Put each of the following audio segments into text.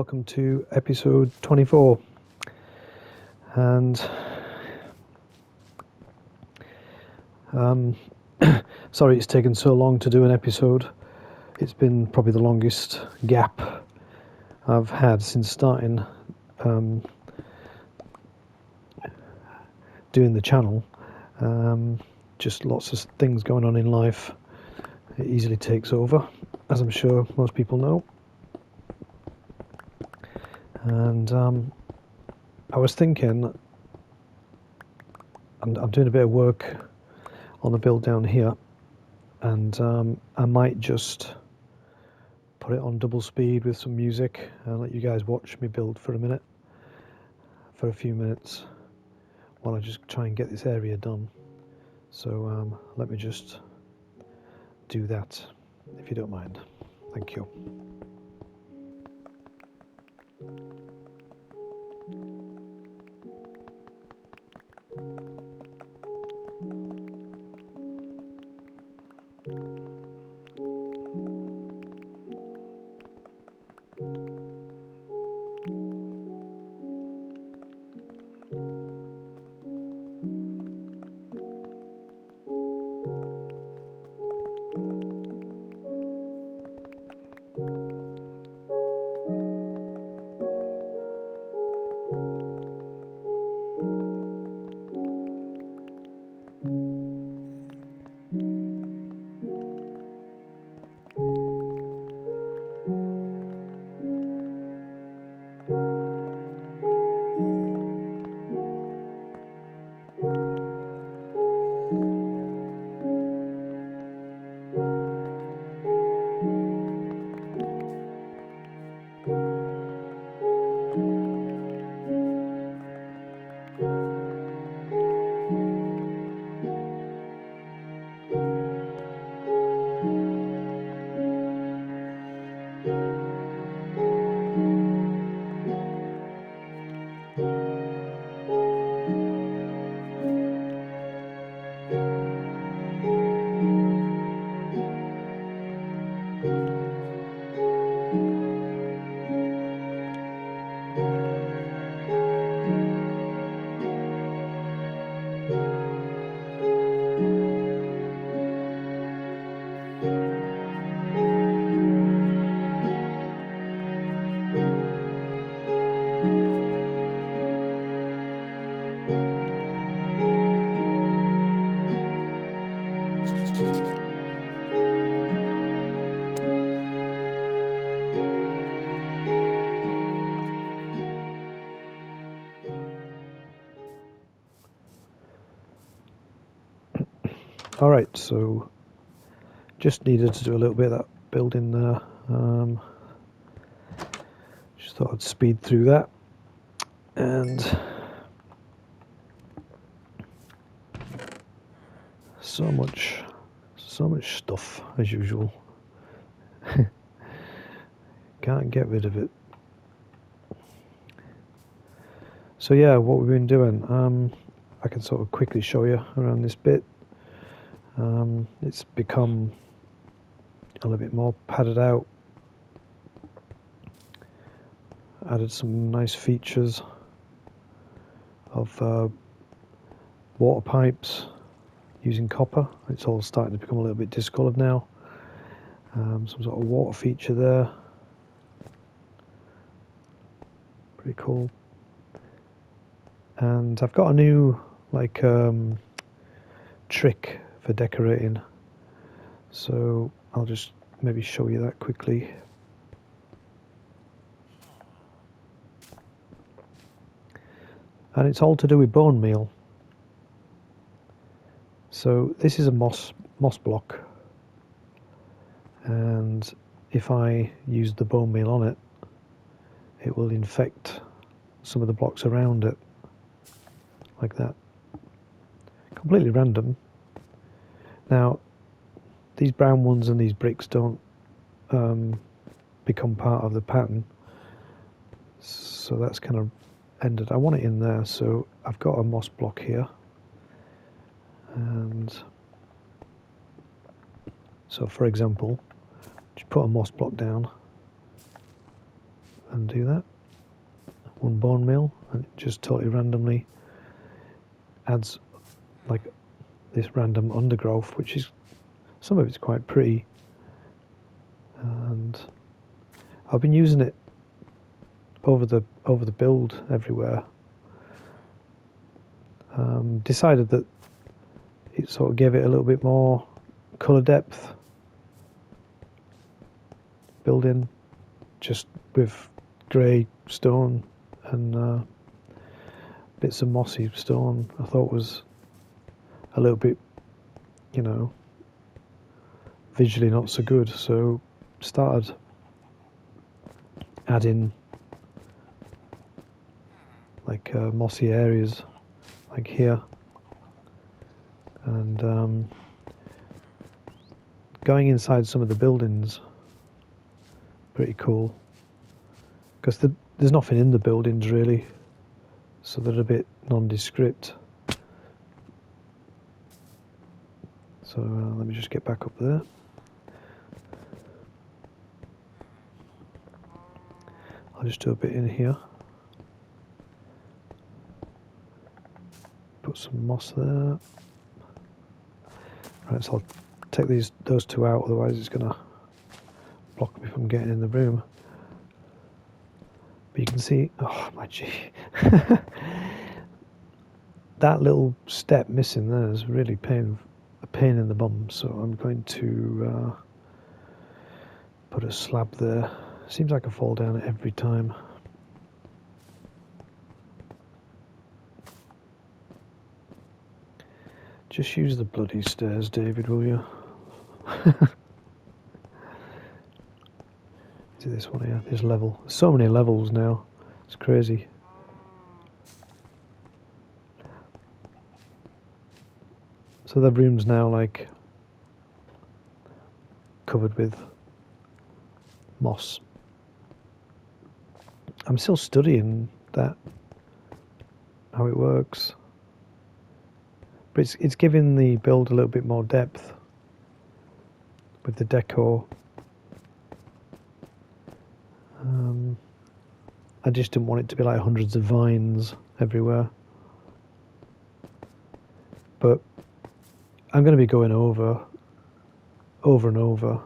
welcome to episode 24. And sorry it's taken so long to do an episode. It's been probably the longest gap I've had since starting doing the channel. Just lots of things going on in life. It easily takes over, as I'm sure most people know. And I was thinking, I'm doing a bit of work on the build down here, and I might just put it on double speed with some music and let you guys watch me build for a few minutes, while I just try and get this area done. So let me just do that, if you don't mind. Thank you. Alright, so just needed to do a little bit of that building there. Just thought I'd speed through that. And so much stuff as usual. Can't get rid of it. So yeah, what we've been doing, I can sort of quickly show you around this bit. It's become a little bit more padded out. Added some nice features of water pipes using copper. It's all starting to become a little bit discoloured now. Some sort of water feature there. Pretty cool. And I've got a new trick for decorating, so I'll just maybe show you that quickly. And it's all to do with bone meal. So this is a moss block, and if I use the bone meal on it, it will infect some of the blocks around it, like that. Completely random. Now, these brown ones and these bricks don't become part of the pattern, so that's kind of ended. I want it in there, so I've got a moss block here, and so for example, just put a moss block down, and do that. One bone meal, and it just totally randomly adds like this random undergrowth, which is, some of it's quite pretty, and I've been using it over the build everywhere. Decided that it sort of gave it a little bit more colour depth building, just with grey stone and bits of mossy stone. I thought was a little bit, you know, visually not so good, so started adding like mossy areas like here, and going inside some of the buildings, pretty cool, because there's nothing in the buildings really, so they're a bit nondescript. So let me just get back up there. I'll just do a bit in here. Put some moss there. Right, so I'll take those two out, otherwise it's going to block me from getting in the room. But you can see, oh my gee, that little step missing there is really a pain in the bum. So I'm going to put a slab there. Seems like I fall down it every time. Just use the bloody stairs, David, will you? Do this one here, this level. So many levels now, it's crazy. So the room's now like covered with moss. I'm still studying that, how it works. But it's giving the build a little bit more depth with the decor. I just didn't want it to be like hundreds of vines everywhere. But I'm going to be going over and over.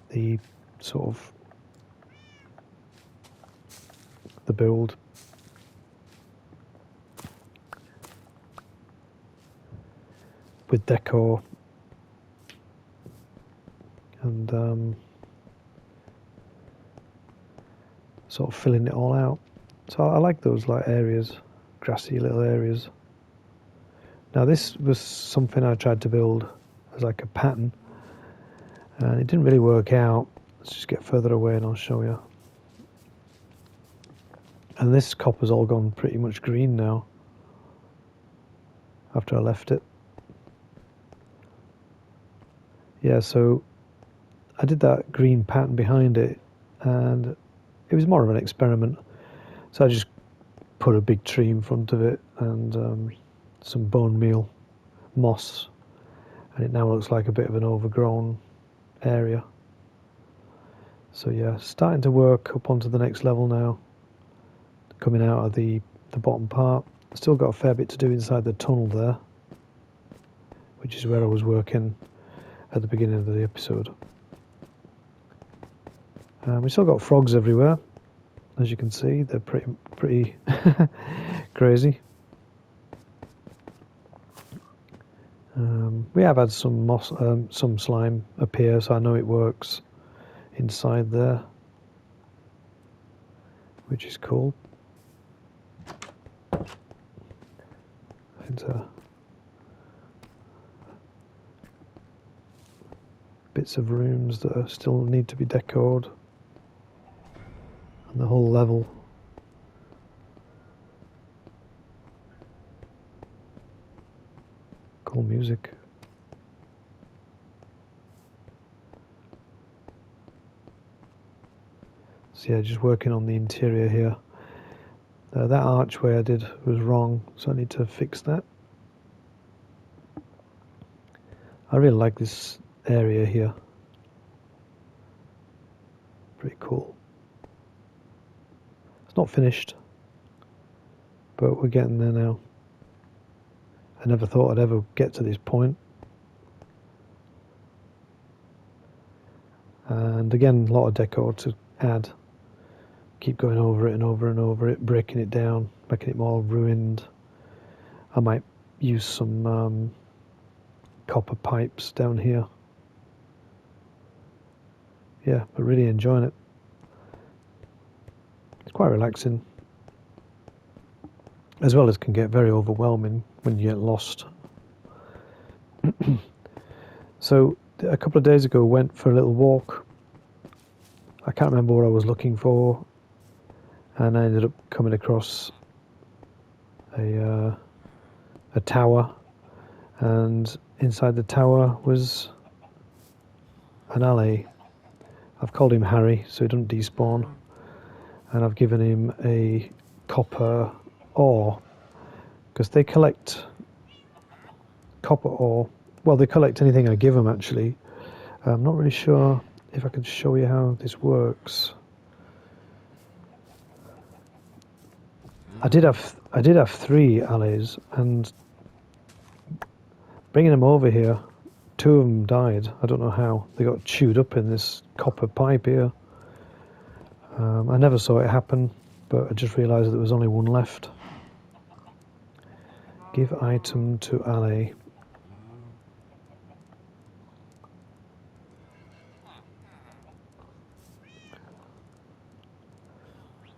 The sort of the build. With decor and sort of filling it all out. So I like those like areas, grassy little areas. Now this was something I tried to build as like a pattern, and it didn't really work out. Let's just get further away and I'll show you. And this copper's all gone pretty much green now after I left it. Yeah, so I did that green pattern behind it, and it was more of an experiment. So I just put a big tree in front of it and some bone meal moss, and it now looks like a bit of an overgrown area. So yeah, starting to work up onto the next level now, coming out of the bottom part. Still got a fair bit to do inside the tunnel there, which is where I was working at the beginning of the episode. We still got frogs everywhere, as you can see. They're pretty crazy. We have had some moss, some slime appear, so I know it works inside there, which is cool. Into bits of rooms that are still need to be decored, and the whole level. Cool music. So yeah, just working on the interior here. That archway I did was wrong, so I need to fix that. I really like this area here. Pretty cool. It's not finished, but we're getting there now. I never thought I'd ever get to this point. And again, a lot of decor to add. Keep going over it and over and over it, breaking it down, making it more ruined. I might use some copper pipes down here. Yeah, but really enjoying it. It's quite relaxing, as well as can get very overwhelming when you get lost. So a couple of days ago went for a little walk. I can't remember what I was looking for, and I ended up coming across a tower, and inside the tower was an Allay. I've called him Harry so he doesn't despawn, and I've given him a copper ore, because they collect copper ore. Well, they collect anything I give them, actually. I'm not really sure if I can show you how this works. I did have 3 Allays, and bringing them over here, 2 of them died. I don't know how. They got chewed up in this copper pipe here. I never saw it happen, but I just realised there was only 1 left. Give item to Allay.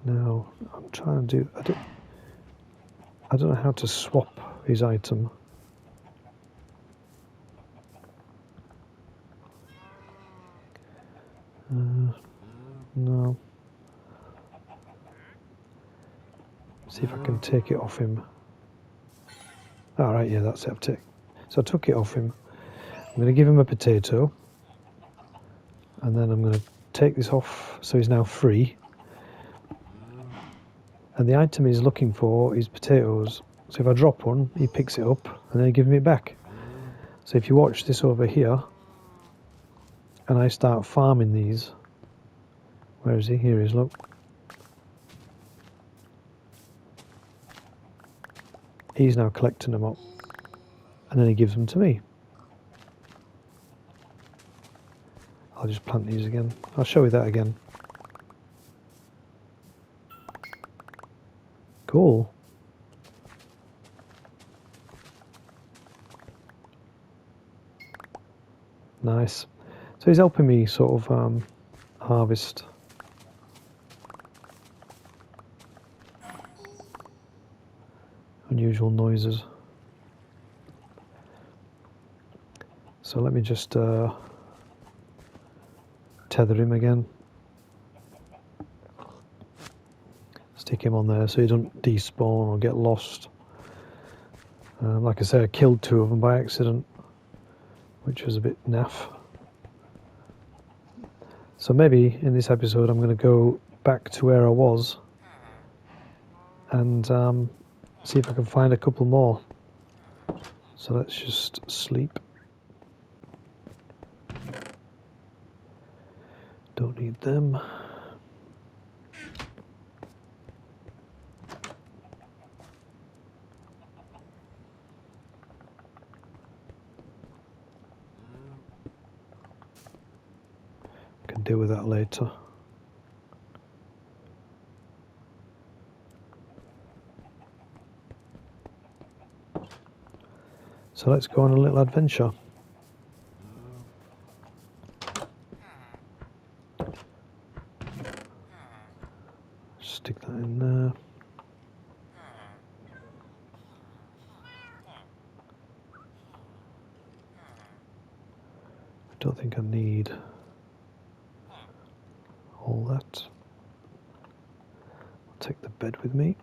Now, I'm trying to do... I don't know how to swap his item. No. See if I can take it off him. Alright, yeah, that's it. So I took it off him. I'm going to give him a potato. And then I'm going to take this off so he's now free. And the item he's looking for is potatoes. So if I drop one, he picks it up and then he gives me it back. So if you watch this over here, and I start farming these, where is he? Here he is, look. He's now collecting them up, and then he gives them to me. I'll just plant these again. I'll show you that again. Cool. Nice. So he's helping me sort of harvest. Unusual noises. So let me just tether him again. Stick him on there so he doesn't despawn or get lost. Like I said, I killed 2 of them by accident, which was a bit naff. So maybe in this episode I'm going to go back to where I was and see if I can find a couple more. So let's just sleep. Don't need them. Can deal with that later. So let's go on a little adventure. Stick that in there. I don't think I need all that. I'll take the bed with me.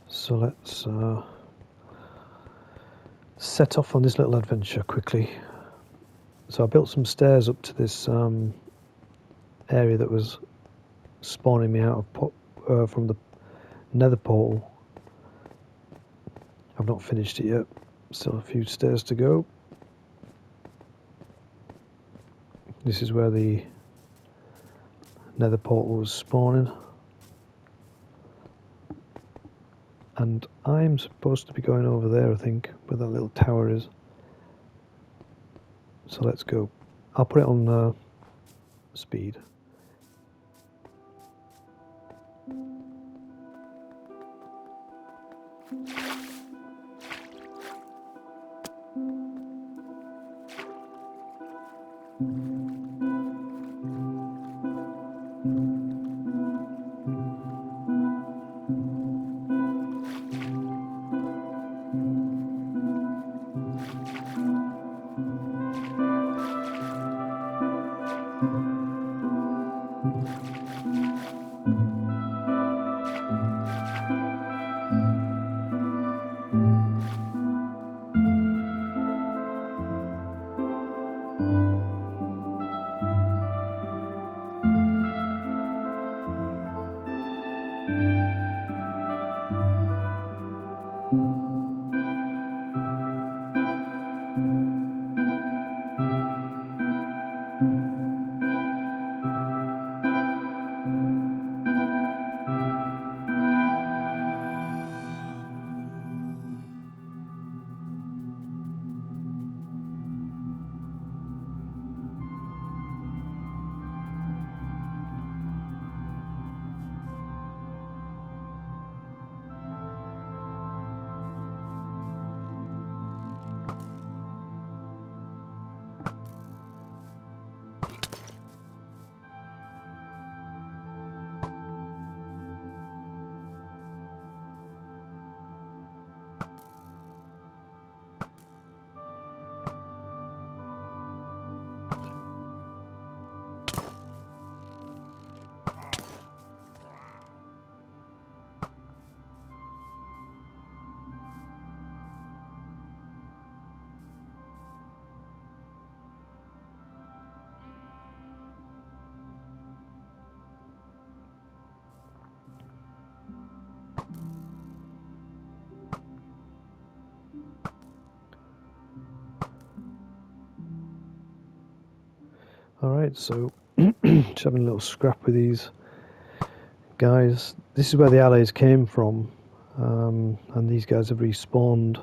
So let's set off on this little adventure quickly. So I built some stairs up to this area that was spawning me out of from the nether portal. I've not finished it yet. Still a few stairs to go. This is where the nether portal was spawning. And I'm supposed to be going over there, I think, where that little tower is. So let's go. I'll put it on speed. Alright, so just having a little scrap with these guys. This is where the Allays came from, and these guys have respawned,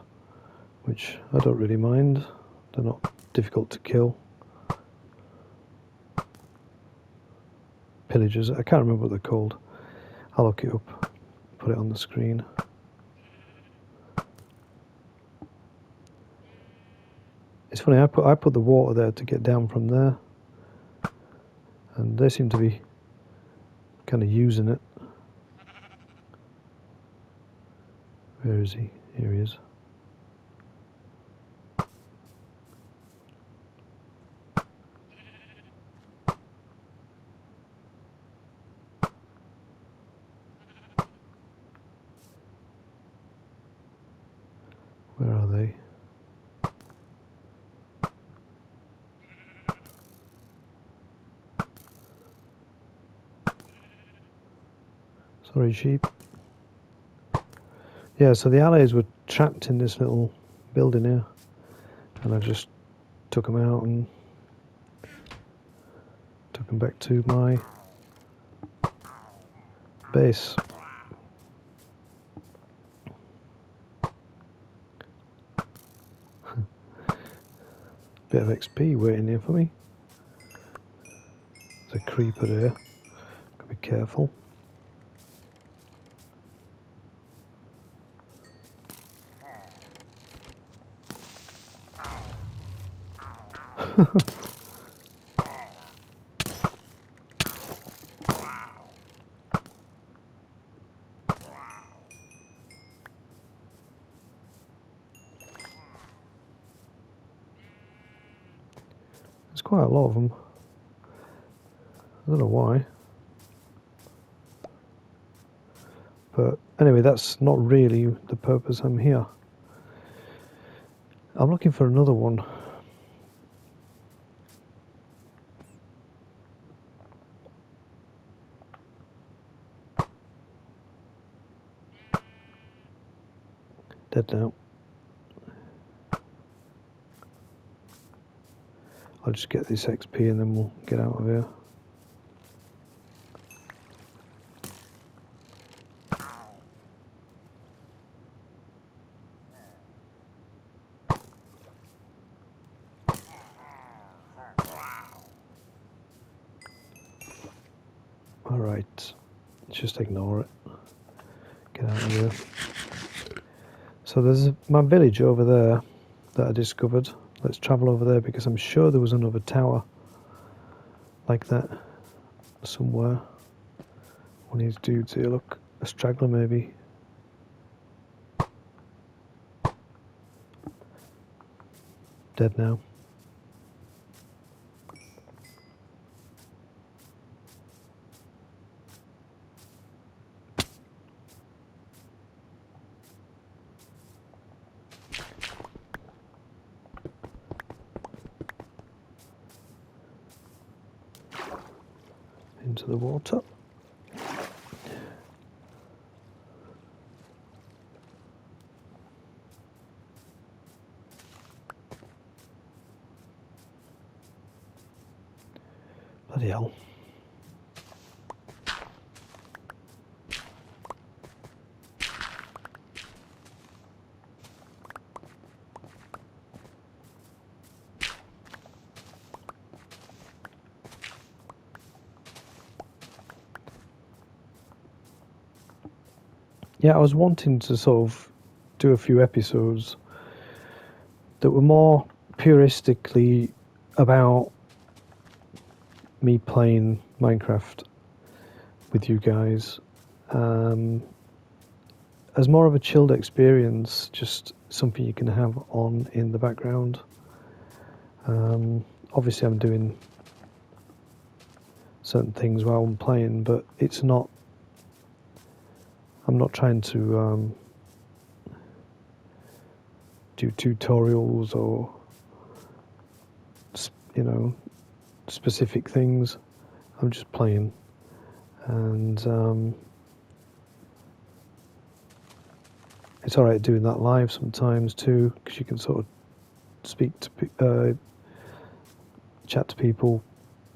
which I don't really mind. They're not difficult to kill. Pillagers, I can't remember what they're called. I'll look it up, put it on the screen. It's funny, I put the water there to get down from there, and they seem to be kind of using it. Where is he? Here he is. Where are they? Sorry, sheep. Yeah, so the Allays were trapped in this little building here, and I just took them out and took them back to my base. Bit of XP waiting here for me. There's a creeper there. Gotta be careful. There's quite a lot of them. I don't know why. But anyway, that's not really the purpose I'm here. I'm looking for another one. Dead now. I'll just get this XP and then we'll get out of here. Alright, just ignore it. Get out of here. So there's my village over there that I discovered. Let's travel over there because I'm sure there was another tower like that somewhere. One of these dudes here, look, a straggler maybe. Dead now. Into the water. Bloody hell. Yeah, I was wanting to sort of do a few episodes that were more puristically about me playing Minecraft with you guys as more of a chilled experience, just something you can have on in the background. Obviously I'm doing certain things while I'm playing, but it's not, I'm not trying to do tutorials or, you know, specific things. I'm just playing, and it's alright doing that live sometimes too, because you can sort of speak to chat to people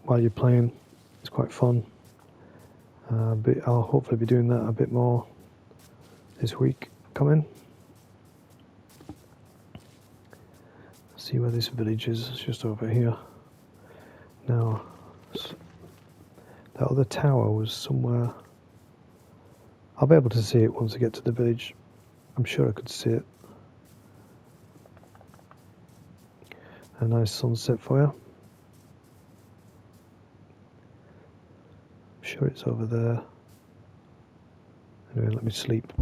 while you're playing. It's quite fun, but I'll hopefully be doing that a bit more this week coming. See where this village is. It's just over here. Now, that other tower was somewhere. I'll be able to see it once I get to the village. I'm sure I could see it. A nice sunset for you. I'm sure it's over there. Anyway, let me sleep.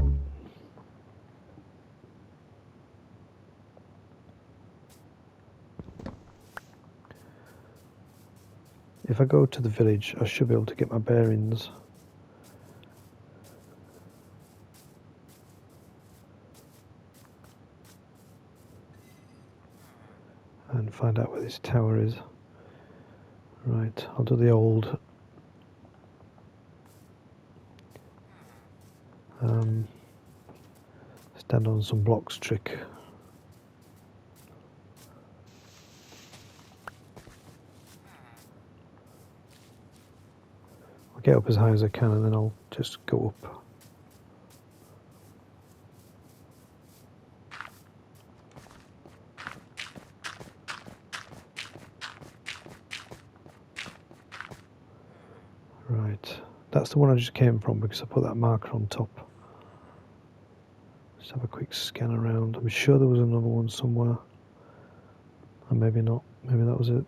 If I go to the village, I should be able to get my bearings. And find out where this tower is. Right, I'll do the old stand on some blocks trick. I'll get up as high as I can and then I'll just go up. Right, that's the one I just came from because I put that marker on top. Just have a quick scan around. I'm sure there was another one somewhere. Or maybe not. Maybe that was it.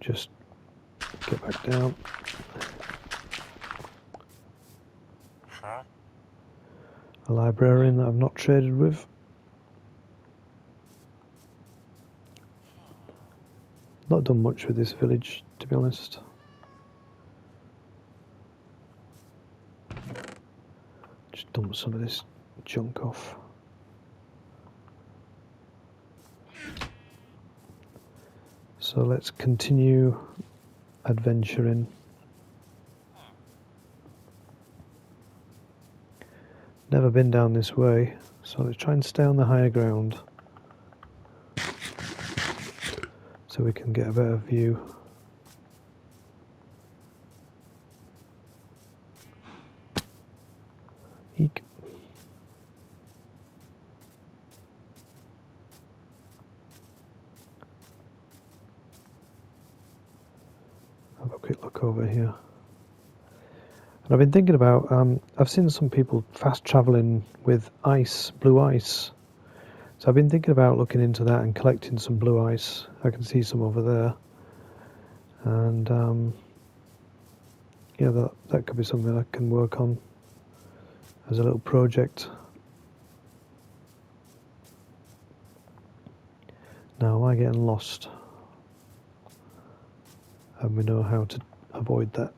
Just get back down. A librarian that I've not traded with. Not done much with this village, to be honest. Just dump some of this junk off. So let's continue adventuring. Never been down this way, so let's try and stay on the higher ground so we can get a better view. Eek. Have a quick look over here. And I've been thinking about, I've seen some people fast travelling with ice, blue ice. So I've been thinking about looking into that and collecting some blue ice. I can see some over there. And yeah, that could be something I can work on as a little project. Now, am I getting lost? And we know how to avoid that.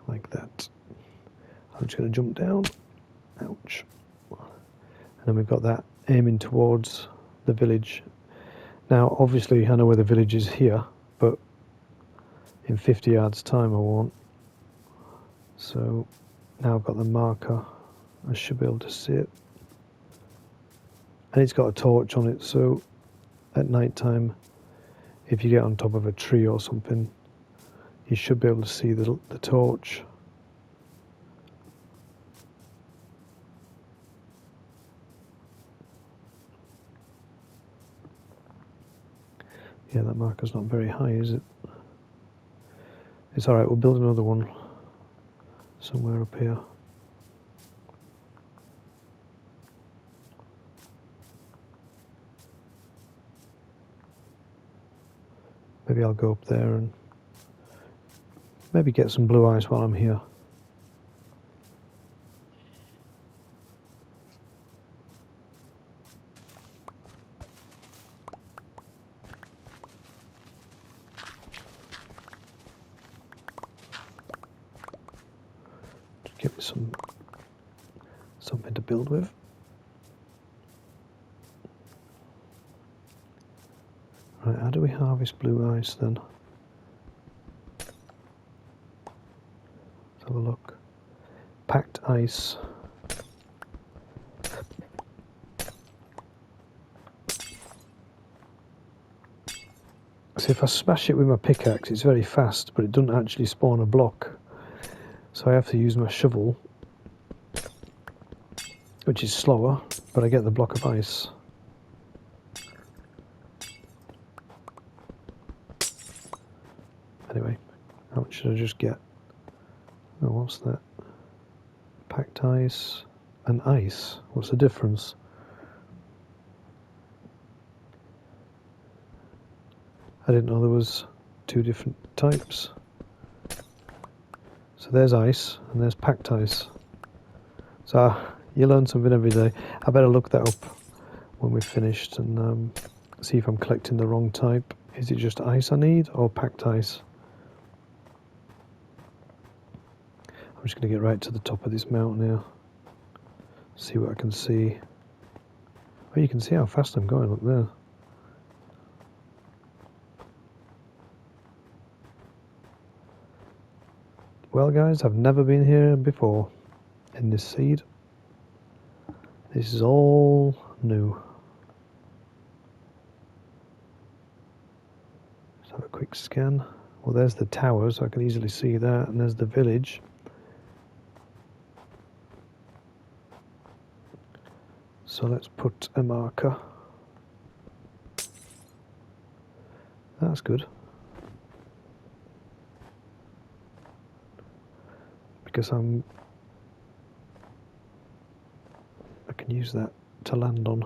Like that. I'm just going to jump down. Ouch. And then we've got that aiming towards the village. Now, obviously, I know where the village is here, but in 50 yards time I won't. So now I've got the marker, I should be able to see it. And it's got a torch on it, so at night time, if you get on top of a tree or something, you should be able to see the torch. Yeah, that marker's not very high, is it? It's alright, we'll build another one somewhere up here. Maybe I'll go up there and maybe get some blue ice while I'm here. Give me something to build with. Right, how do we harvest blue ice then? Let's have a look. Packed ice. So if I smash it with my pickaxe, it's very fast, but it doesn't actually spawn a block. So I have to use my shovel, which is slower, but I get the block of ice. Anyway, how much should I just get? Oh, what's that? Packed ice and ice. What's the difference? I didn't know there was two different types. So there's ice and there's packed ice. So you learn something every day. I better look that up when we've finished and see if I'm collecting the wrong type. Is it just ice I need or packed ice? I'm just going to get right to the top of this mountain here. See what I can see. Oh, you can see how fast I'm going up there. Well guys, I've never been here before in this seed. This is all new. Let's have a quick scan. Well, there's the tower, so I can easily see that, and there's the village. So let's put a marker. That's good. Because I can use that to land on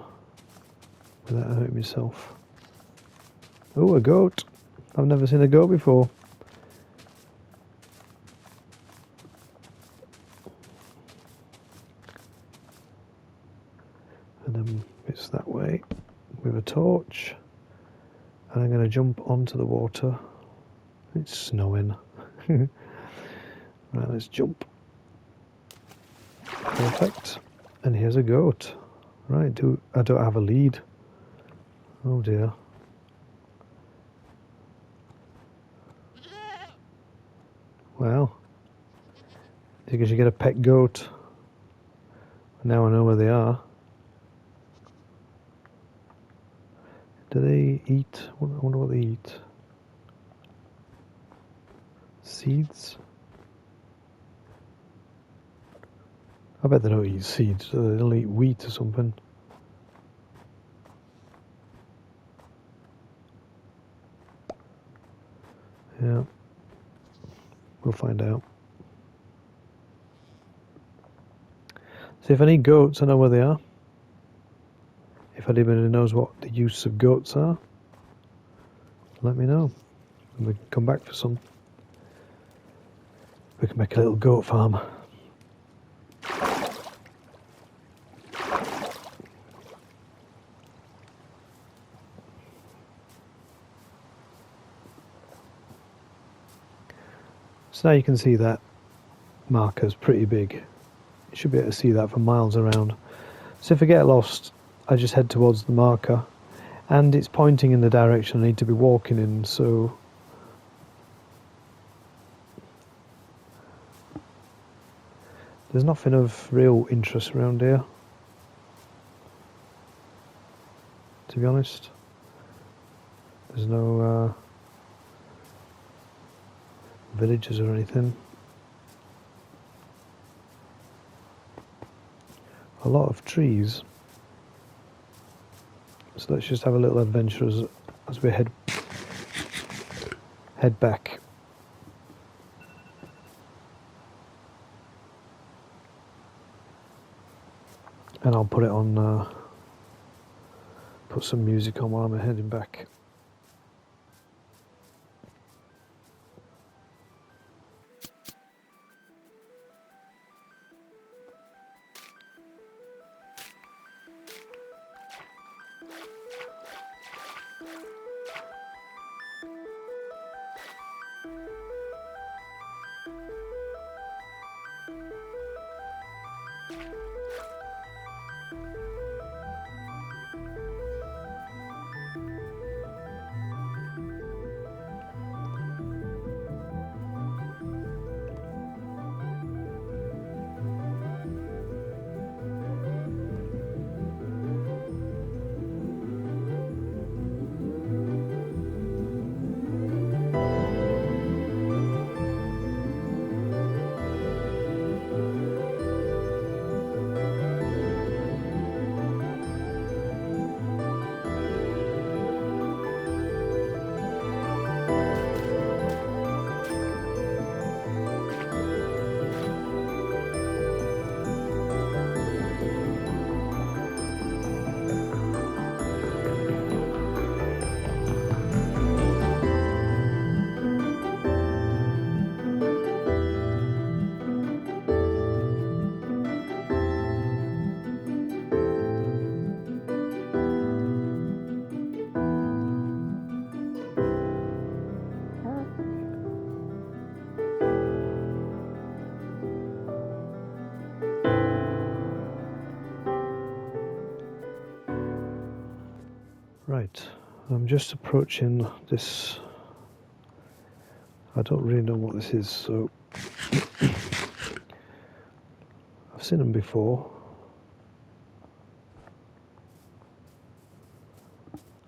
without hurting myself. Oh, a goat! I've never seen a goat before. And then it's that way with a torch. And I'm going to jump onto the water. It's snowing. Right, let's jump. Perfect. And here's a goat. Right, I don't have a lead. Oh dear. Well, because you get a pet goat. Now I know where they are. Do they eat? I wonder what they eat. Seeds? I bet they don't eat seeds. They'll eat wheat or something. Yeah. We'll find out. So if I need goats, I know where they are. If anybody knows what the use of goats are, let me know. And we can come back for some. We can make a little goat farm. So now you can see that marker's pretty big. You should be able to see that for miles around. So if I get lost, I just head towards the marker, and it's pointing in the direction I need to be walking in, so there's nothing of real interest around here, to be honest. There's no villages or anything. A lot of trees. So let's just have a little adventure as we head back. And I'll put it on, put some music on while I'm heading back. Right, I'm just approaching this. I don't really know what this is, so I've seen them before.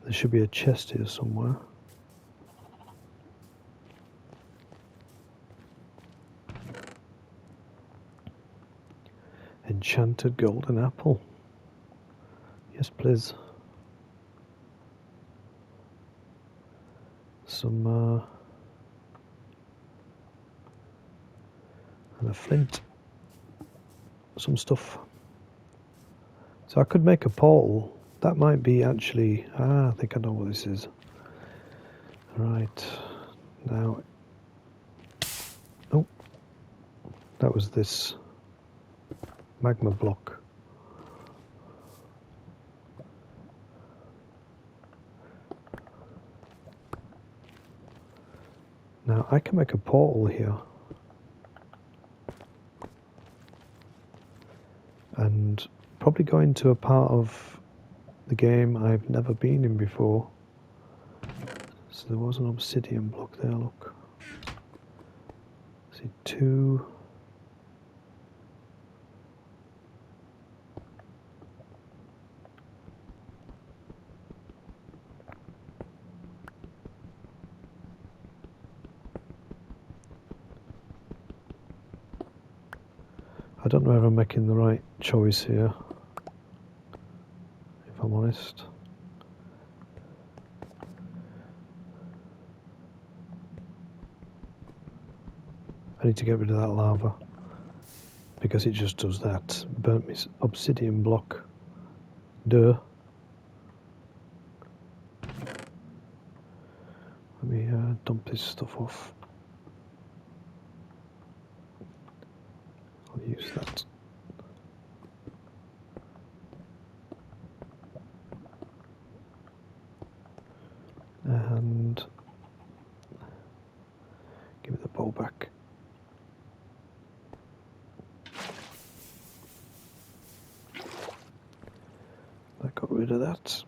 There should be a chest here somewhere. Enchanted golden apple. Yes, please. Some and a flint. Some stuff. So I could make a portal. That might be actually... I think I know what this is. Right. Now... Oh. That was this magma block. Now I can make a portal here. probably going to a part of the game I've never been in before. So there was an obsidian block there, look. See, 2. I don't know if I'm making the right choice here, if I'm honest. I need to get rid of that lava, because it just does that. Burnt me obsidian block. Duh. Let me dump this stuff off. I'll use that. And give me the bowl back. I got rid of that.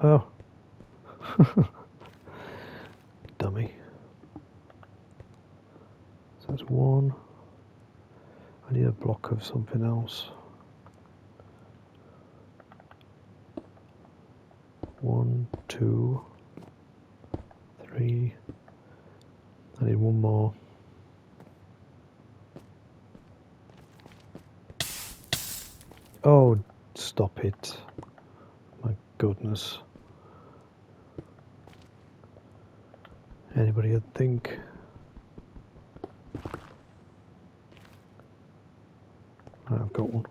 Oh. Dummy. So that's 1. I need a block of something else. 1, 2, 3. I need 1 more. Oh, stop it. My goodness. Anybody would think. Right, I've got one.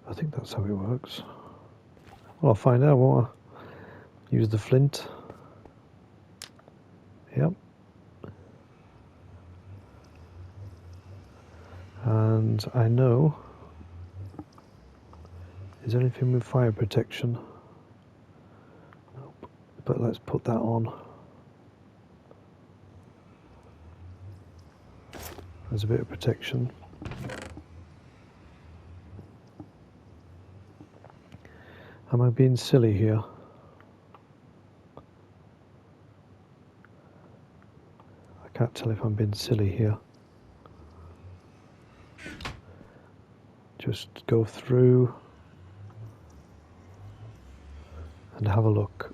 I think that's how it works. Well, I'll find out, won't I? Use the flint. Yep. And I know, is there anything with fire protection? Nope. But let's put that on. There's a bit of protection. Am I being silly here? I can't tell if I'm being silly here. Just go through and have a look.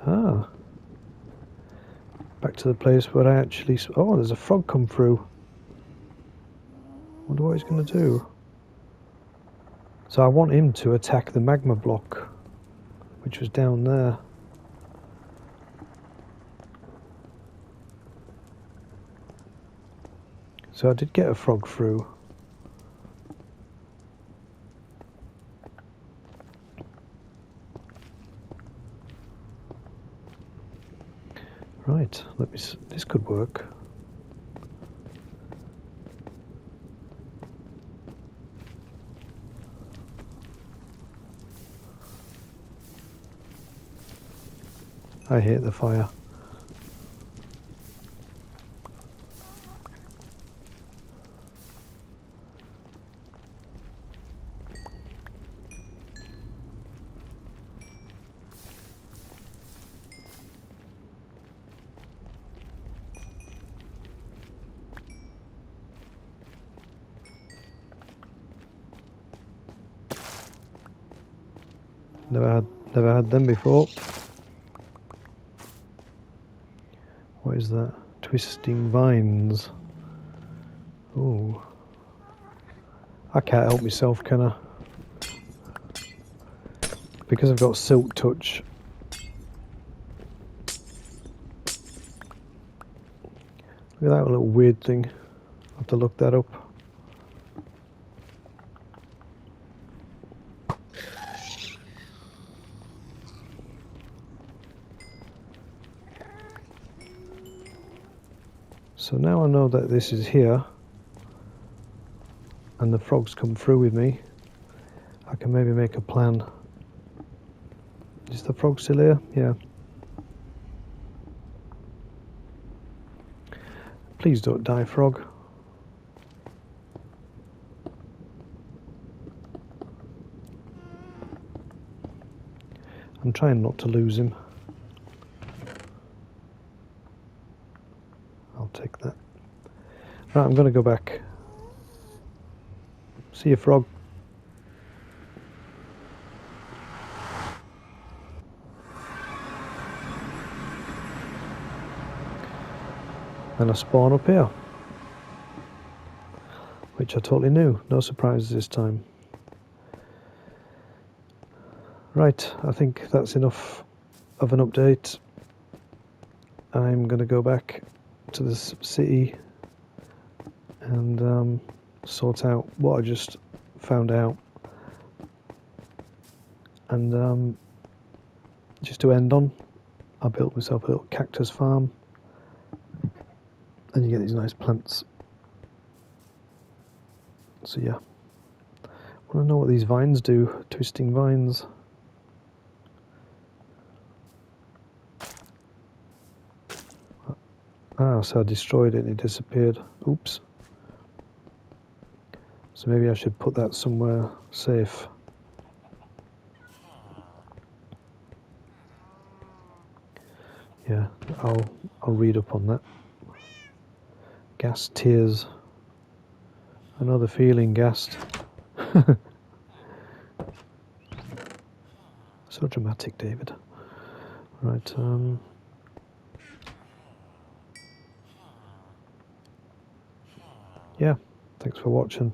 Ah. Back to the place where I actually... Oh, there's a frog come through. Wonder what he's going to do. So I want him to attack the magma block, which was down there. So I did get a frog through. Right, let me see. This could work. I hate the fire. Never had them before. What is that? Twisting vines. Oh, I can't help myself, can I? because I've got silk touch, look at that little weird thing. I'll have to look that up. So now I know that this is here and the frogs come through with me, I can maybe make a plan. Is the frog still here? Yeah. Please don't die, frog. I'm trying not to lose him. I'll take that. Right, I'm going to go back. See you, frog. And I spawn up here, which I totally knew. No surprises this time. Right, I think that's enough of an update. I'm going to go back to this city and sort out what I just found out. And just to end on, I built myself a little cactus farm. And you get these nice plants. So yeah, I want to know what these vines do, twisting vines. Ah, so I destroyed it and it disappeared. Oops. So maybe I should put that somewhere safe. Yeah, I'll read up on that. Gas tears. I know the feeling, gassed. So dramatic, David. Right, yeah, thanks for watching.